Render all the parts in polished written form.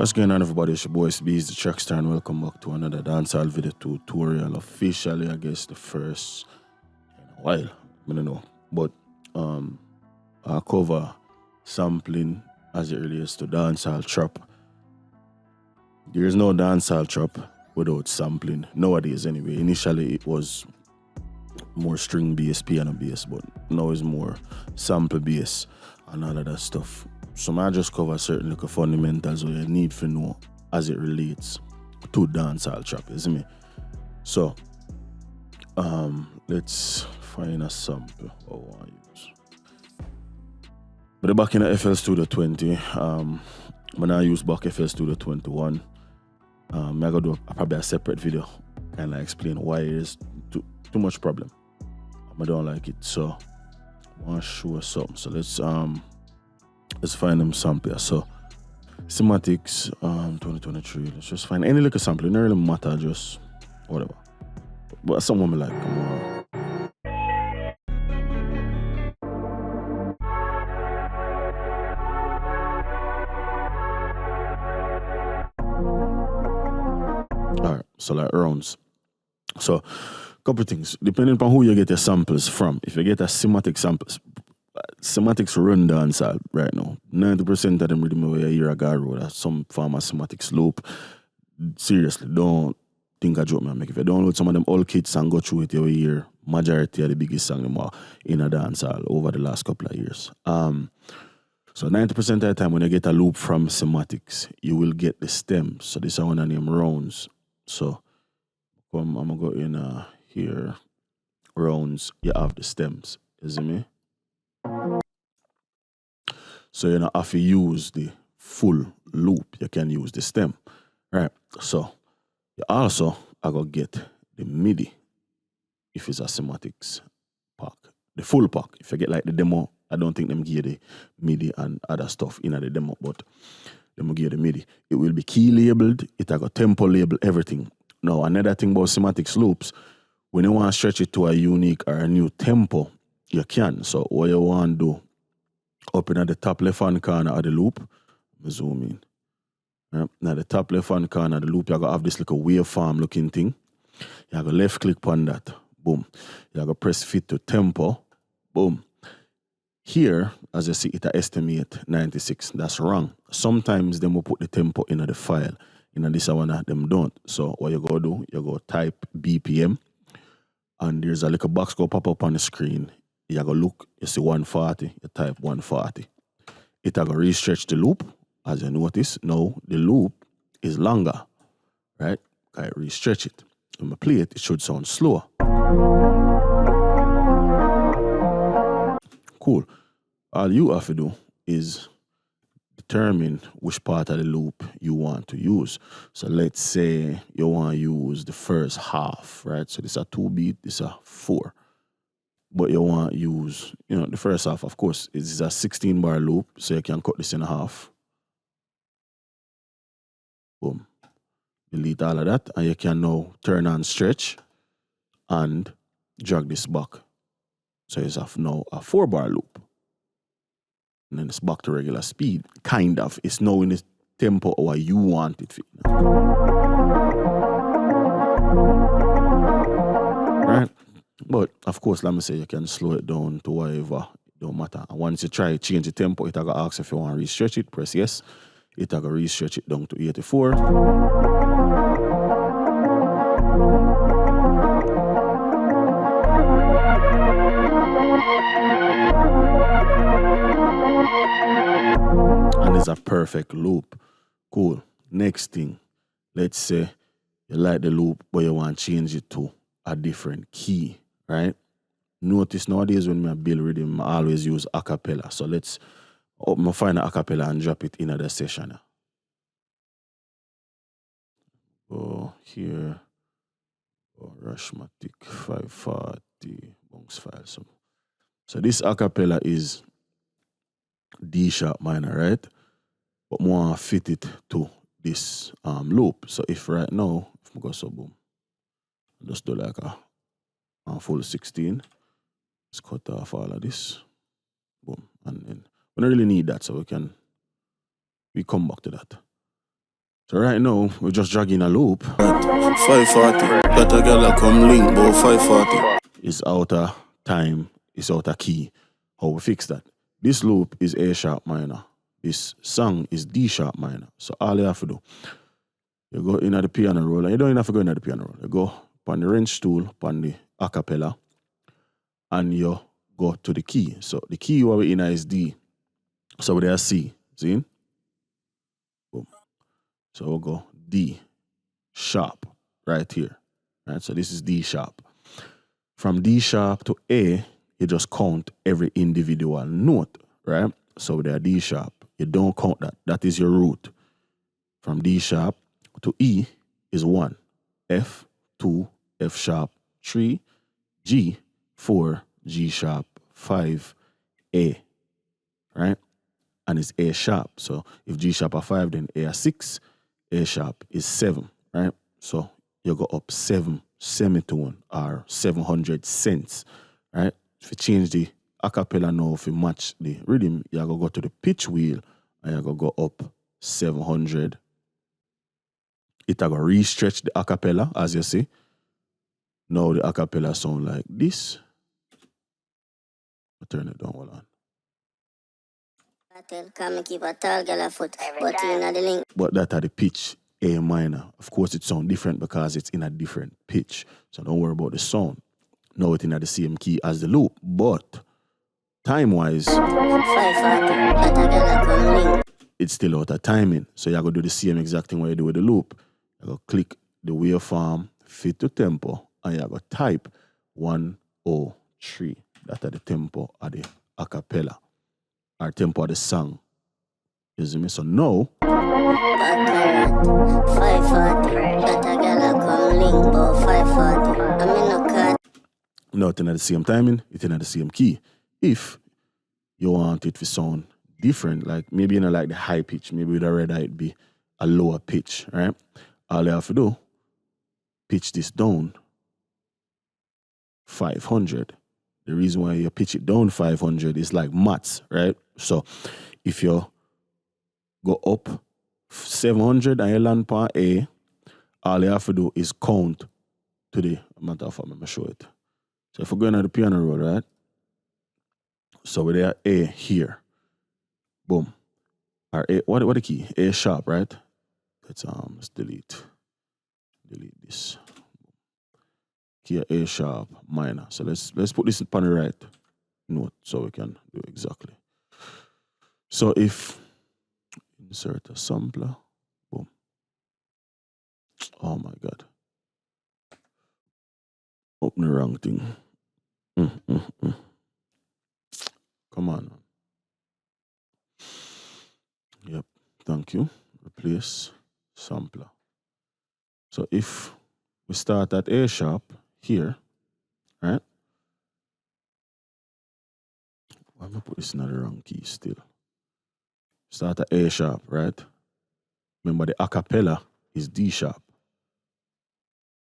What's going on, everybody? It's your boy Itz-Beez-Da, TrackStar, and welcome back to another dancehall video tutorial. Officially, I guess the first in a while. I don't know. But I cover sampling as it relates to dancehall trap. There is no dancehall trap without sampling nowadays anyway. Initially it was more string based, piano based, but now it's more sample based and all of that stuff. So I just cover certain little fundamentals what you need to know as it relates to dancehall trap, you see me? So let's find a sample I want to use. But back in the FL Studio 20, when I use back FL Studio 21, I'm gonna do probably a separate video kind of explain why there's too much problem. I don't like it, so I want to show something. So let's find them sample. So Cymatics 2023. Let's just find any little sample. It don't really matter, just whatever. But someone like, come on. Alright, so like rounds. So couple things, depending upon who you get your samples from. If you get a Cymatic samples, Cymatics run dancehall right now. 90% of them rhythm where you hear a guy road some form of Cymatics loop. Seriously, don't think I joke, man. If you download some of them old kits and go through it, you will hear majority of the biggest song them are in a dancehall over the last couple of years. So 90% of the time when you get a loop from Cymatics, you will get the stems. So this is one of them rounds. So I'm gonna go in here. Rounds, you have the stems. You see me? So you don't have to use the full loop. You can use the stem. Right. So you also are gonna get the MIDI if it's a Cymatics pack. The full pack. If you get like the demo, I don't think them give the MIDI and other stuff in the demo, but them will give the MIDI. It will be key labeled, it have got tempo label, everything. Now another thing about Cymatics loops, when you want to stretch it to a unique or a new tempo, you can. So what you want to do, up in the top left hand corner of the loop, zoom in. Right? Now the top left hand corner of the loop, you're going to have this little waveform looking thing. You're going to left click on that. Boom. You're going to press fit to tempo. Boom. Here, as you see, it estimate 96. That's wrong. Sometimes them will put the tempo in the file. In this one, them don't. So what you go do, you go type BPM. And there's a little box go pop up on the screen. You go look, you see 140, you type 140. It will re-stretch the loop. As you notice, now the loop is longer, right? I re-stretch it. When I play it, it should sound slower. Cool. All you have to do is determine which part of the loop you want to use. So let's say you want to use the first half, right? So this is a 2 beat, this is a 4. But you want to use, the first half, of course, is a 16 bar loop, so you can cut this in half. Boom. Delete all of that, and you can now turn on stretch and drag this back. So it's now a 4 bar loop. And then it's back to regular speed. Kind of. It's now in the tempo or you want it. Right? But of course, let me say you can slow it down to whatever. It don't matter. And once you try to change the tempo, it will ask if you want to re-stretch it. Press yes. It will re-stretch it down to 84. And it's a perfect loop. Cool. Next thing, let's say you like the loop, but you want to change it to a different key, right? Notice nowadays when I build rhythm, I always use a cappella. So let's find an a cappella and drop it in the session. Go here. Go Rushmatic 540 bounce file. So this a cappella is D sharp minor, right? But more fit it to this loop. So if right now, if we go so boom, just do like a full 16. Let's cut off all of this. Boom. And then we don't really need that, so we come back to that. So right now, we're just dragging a loop. 540. Got a girl come link, but 540. It's out of time, it's out of key. How we fix that? This loop is A sharp minor. This song is D sharp minor. So all you have to do, you go in at the piano roll, and you don't even have to go in at the piano roll. You go on the wrench tool, on the acapella, and you go to the key. So the key you are in is D. So we there C. See? Boom. So we'll go D sharp right here. Right? So this is D sharp. From D sharp to A, you just count every individual note, right? So there D sharp. You don't count that. That is your root. From D sharp to E is 1. F, 2, F sharp, 3, G, 4, G sharp, 5, A, right? And it's A sharp. So if G sharp are 5, then A are 6, A sharp is 7, right? So you go up 7 semitone or 700 cents, right? If you change the acapella now, if you match the rhythm, you go to the pitch wheel and you go up 700. It will re-stretch the acapella, as you see. Now the acapella sound like this. I'll turn it down, hold on. But that are the pitch A minor. Of course, it sounds different because it's in a different pitch. So don't worry about the sound. Now it's in the same key as the loop. But time-wise, it's still out of timing. So you're going to do the same exact thing what you do with the loop. You're going to click the waveform, fit to tempo, and you're going to type 103. That's the tempo of the acapella. Or tempo of the song. You see me? So now, nothing at the same timing, it's in at the same key. If you want it to sound different, like maybe you know like the high pitch, maybe with a red eye it'd be a lower pitch, right? All you have to do, pitch this down 500. The reason why you pitch it down 500 is like maths, right? So if you go up 700 and you land on A, all you have to do is count to the matter of fact, let me show it. So if we're going at the piano roll, right? So we're there A here. Boom. Or A, what the key? A sharp, right? Let's delete this. Key A sharp minor. So let's put this on the right note so we can do exactly. So if insert a sampler, boom. Oh my God. Open the wrong thing. Come on. Yep. Thank you. Replace sampler. So if we start at A sharp here, right? Why am I put this in the wrong key still? Start at A sharp, right? Remember the acapella is D sharp.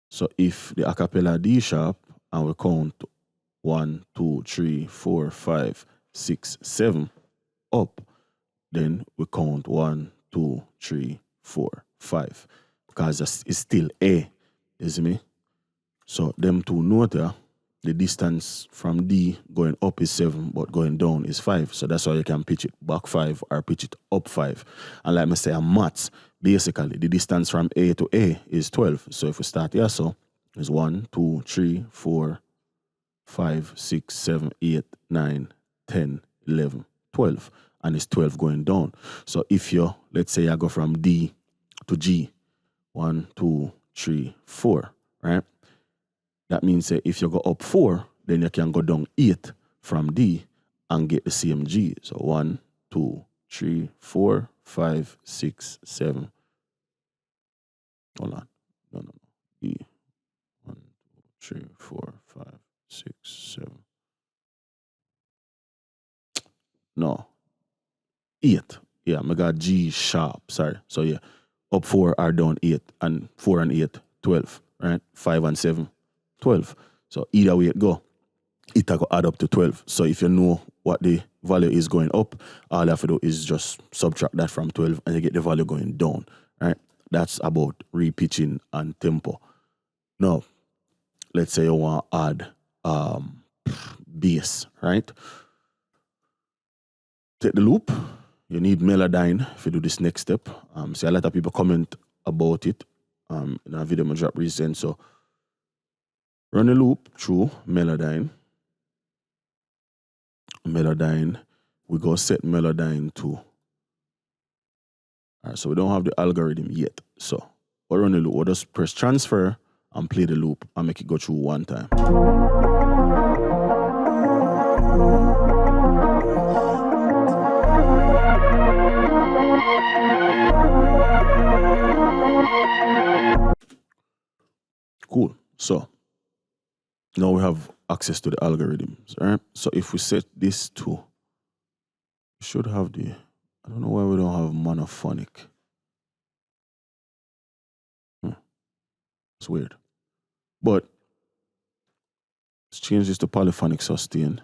So if the acapella D sharp and we count 1, 2, 3, 4, 5, 6, 7 up, then we count 1, 2, 3, 4, 5. Because it's still A. You see me? So them two notes there, the distance from D going up is 7, but going down is 5. So that's why you can pitch it back 5 or pitch it up 5. And like I say, on maths, basically the distance from A to A is 12. So if we start here, so it's 1, 2, 3, 4, 5, 6, 7, 8, 9, 10, 11, 12. And it's 12 going down. So if you, let's say I go from D to G, 1, 2, 3, 4, right? That means that if you go up 4, then you can go down 8 from D and get the same G. So 1, 2, 3, 4, 5, 6, 7. Hold on. No. D. 1, 2, 3, 4, 5, 6, 7. No. 8. Yeah, I got G sharp. Sorry. So yeah. Up 4 are down 8. And 4 and 8, 12. Right? 5 and 7, 12. So either way it go, it will add up to 12. So if you know what the value is going up, all you have to do is just subtract that from 12 and you get the value going down. Right? That's about repitching and tempo. Now, let's say you want to add bass, right? Take the loop. You need Melodyne if you do this next step. See, a lot of people comment about it in a video I dropped recent. So run the loop through Melodyne. We go set Melodyne to. All right, so we don't have the algorithm yet. So we'll run the loop. We'll just press transfer and play the loop and make it go through one time. Cool. So now we have access to the algorithms, right? So if we set this to, we should have the, I don't know why we don't have monophonic. It's weird. But let's change this to polyphonic sustain.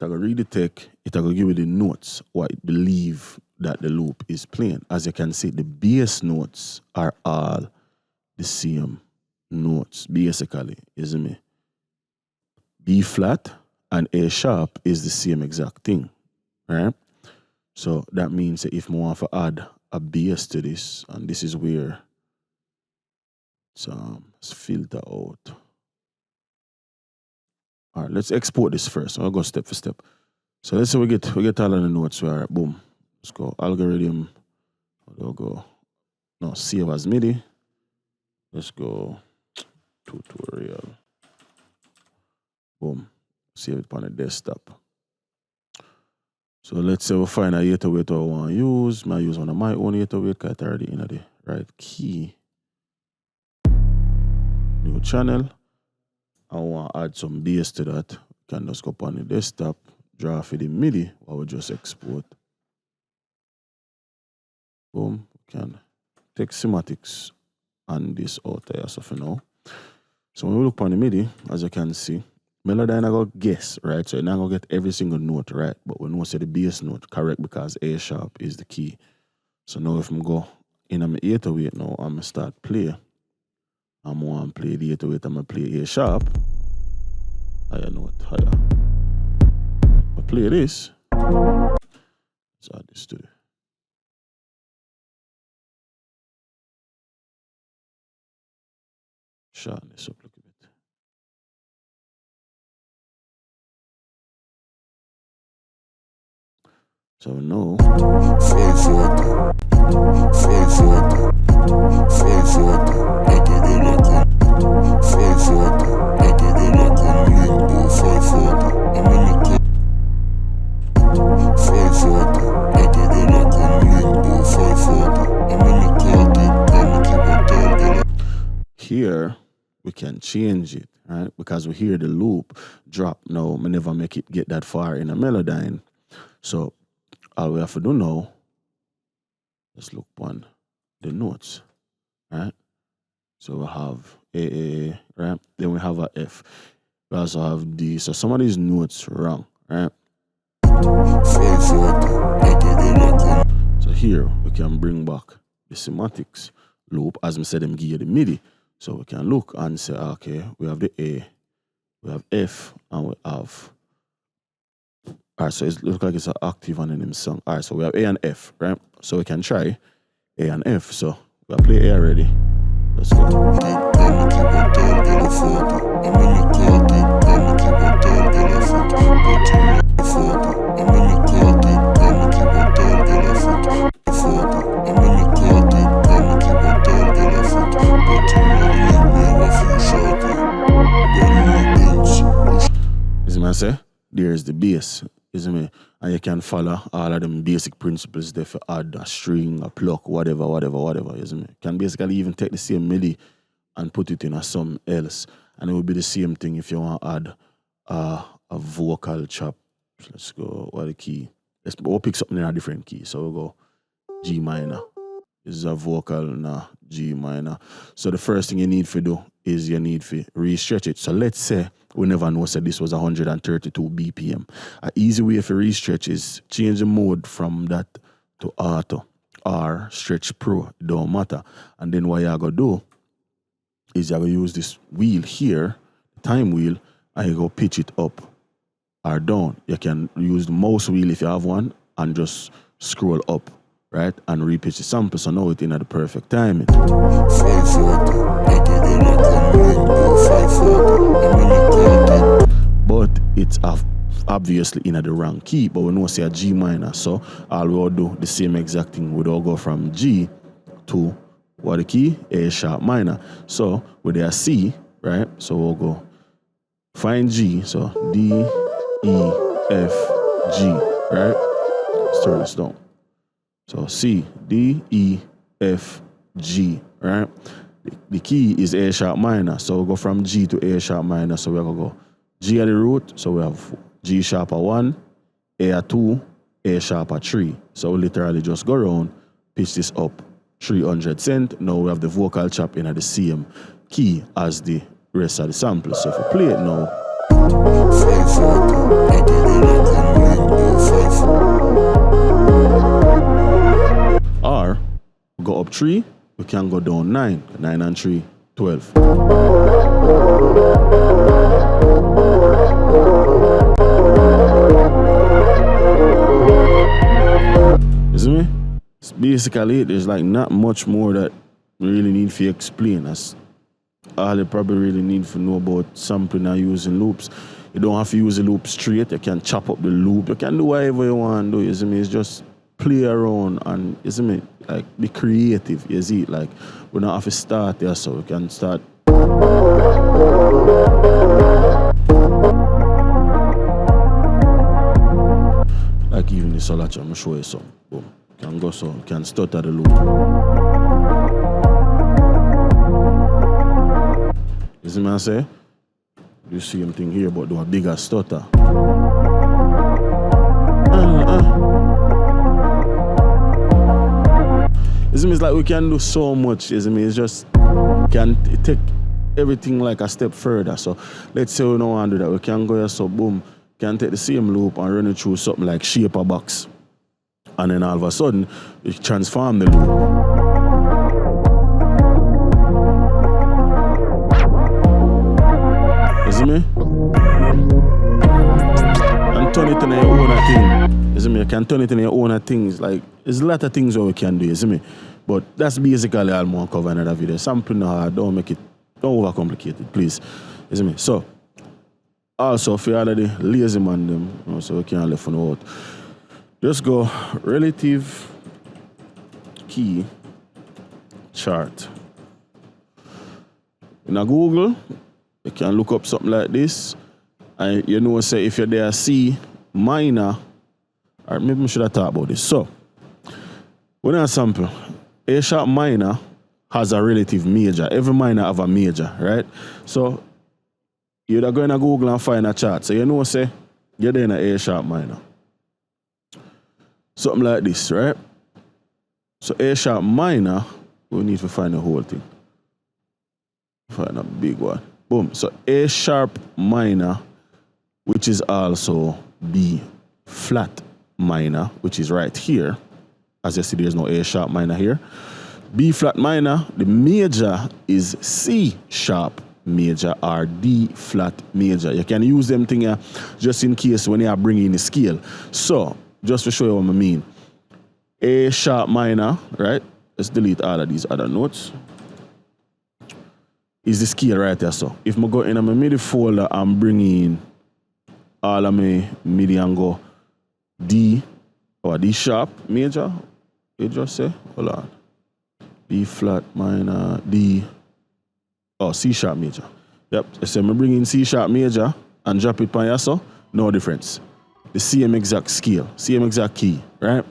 It will read the tech, it will give you the notes, what it believe that the loop is playing. As you can see, the bass notes are all the same notes, basically, isn't it? B flat and A sharp is the same exact thing, right? So that means that if we want to add a bass to this, and this is where let's filter out. All right, let's export this first. I'll go step for step. So let's say we get all of the notes. All right, boom. Let's go algorithm. We'll go. No, save as MIDI. Let's go tutorial. Boom. Save it on the desktop. So let's say we find a 808 I want to use. I use one of my own 808 because it's already in the right key. New channel. I want to add some bass to that. Can just go up on the desktop, draw for the MIDI, or we just export. Boom. Can take schematics and this out here so for now. So when we look on the MIDI, as you can see, Melodyne I got guess, right? So you're not gonna get every single note right, but we know say the bass note correct because A sharp is the key. So now if I go in my 808 now, I'm gonna start play. I'm gonna play the 808, I'm gonna play A sharp. Higher note, higher. I play this. Let's add this to the sharpen this up a little bit. So now 540, 540, 540, I take it like 540, I take it like limbo, 540, I'm in the 540, I take it like limbo, 540, I'm in the carpet, I'm keep a target. Here we can change it, right? Because we hear the loop drop now. We never make it get that far in a Melodyne. So all we have to do now, let's look on the notes, right? So we have A, right? Then we have a F. We also have D. So some of these notes wrong, right? So here we can bring back the semantics loop. As I said, them give you the MIDI. So we can look and say, okay, we have the A, we have F, and we have. All right, so it looks like it's an octave on in song. All right, so we have A and F, right? So we can try A and F. So we play A already. Let's go. As I say, there's the bass. Isn't it? And you can follow all of them basic principles there for add a string, a pluck, whatever, isn't it? You can basically even take the same MIDI and put it in a something else. And it will be the same thing if you want to add a vocal chop. So let's go, what the key? We'll pick something in a different key. So we'll go G minor. This is a vocal in a G minor. So the first thing you need to do is you need to re-stretch it. So let's say we never know that this was 132 BPM. An easy way for re-stretch is change the mode from that to auto. or Stretch Pro, it don't matter. And then what you're going to do is you're going to use this wheel here, time wheel, and you go pitch it up or down. You can use the mouse wheel if you have one and just scroll up, right? And repitch the sample so now it's in at the perfect timing. 540, but it's obviously in the wrong key, but we know say a G minor, so all we will do the same exact thing. We all go from G to what the key? A sharp minor. So with a C, right? So we'll go find G, so D, E, F, G, right? Let's turn this down. So C, D, E, F, G, right? The key is A sharp minor, so we'll go from G to A sharp minor. So we're going to go G at the root, so we have G sharp at 1, A at 2, A sharp at 3. So we literally just go around, pitch this up 300 cent. Now we have the vocal chop in at the same key as the rest of the sample. So if we play it now, 540, or we go up 3, we can go down 9. 9 and 3, 12. You see me? It's basically, there's like not much more that we really need to explain. That's all you probably really need to know about sampling and using loops. You don't have to use the loop straight. You can chop up the loop. You can do whatever you want to do. You see me? It's just play around and, you see me? Like, be creative. You see? Like, we don't have to start there, so we can start. Like even the solo, I'm going to show you some. Boom. You can go so, you can start at the loop. You see me I say? You see same thing here, but do a bigger stutter. You see me? It's like we can do so much. You see me? It's just, we can take everything like a step further. So let's say we don't want to do that. We can go here, so boom. Can take the same loop and run it through something like shape a box. And then all of a sudden, you transform the loop. You see me? And turn it in your own thing. You see me? You can turn it in your own things. Like, there's a lot of things that we can do, you see me? But that's basically all I'm going to cover in another video. Sampling hard, don't overcomplicate it, please. You see me? So, also, for all of the lazy man them, you know, so we can't left on out. Just go relative key chart. In a Google, you can look up something like this. And you know, say if you're there C minor, or maybe we should have talked about this. So, when I sample, A sharp minor has a relative major. Every minor have a major, right? So, you're going to Google and find a chart. So you know, say, you're there in a sharp minor. Something like this, right? So A sharp minor, we need to find the whole thing. Find a big one. Boom. So A sharp minor, which is also B flat minor, which is right here. As you see, there's no A sharp minor here. B flat minor, the major is C sharp major or D flat major. You can use them thing just in case when you are bringing the scale. So, just to show you what I mean. A sharp minor, right? Let's delete all of these other notes. Is the scale right there. So, if I go in my MIDI folder, I'm bringing all of my MIDI and go D or D sharp major. You just say, hold on. B flat minor, D. Oh, C sharp major. Yep. So I'm bringing C sharp major and drop it on your so no difference. The same exact scale, same exact key, right?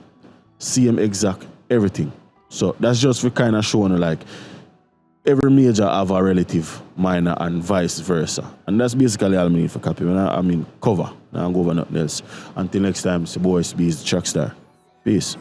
Same exact everything. So that's just for kind of showing like every major have a relative minor and vice versa. And that's basically all I need for copy. I mean cover. Now I'll go over nothing else. Until next time, it's your boy Itz-Beez-Da, TrackStar. Peace.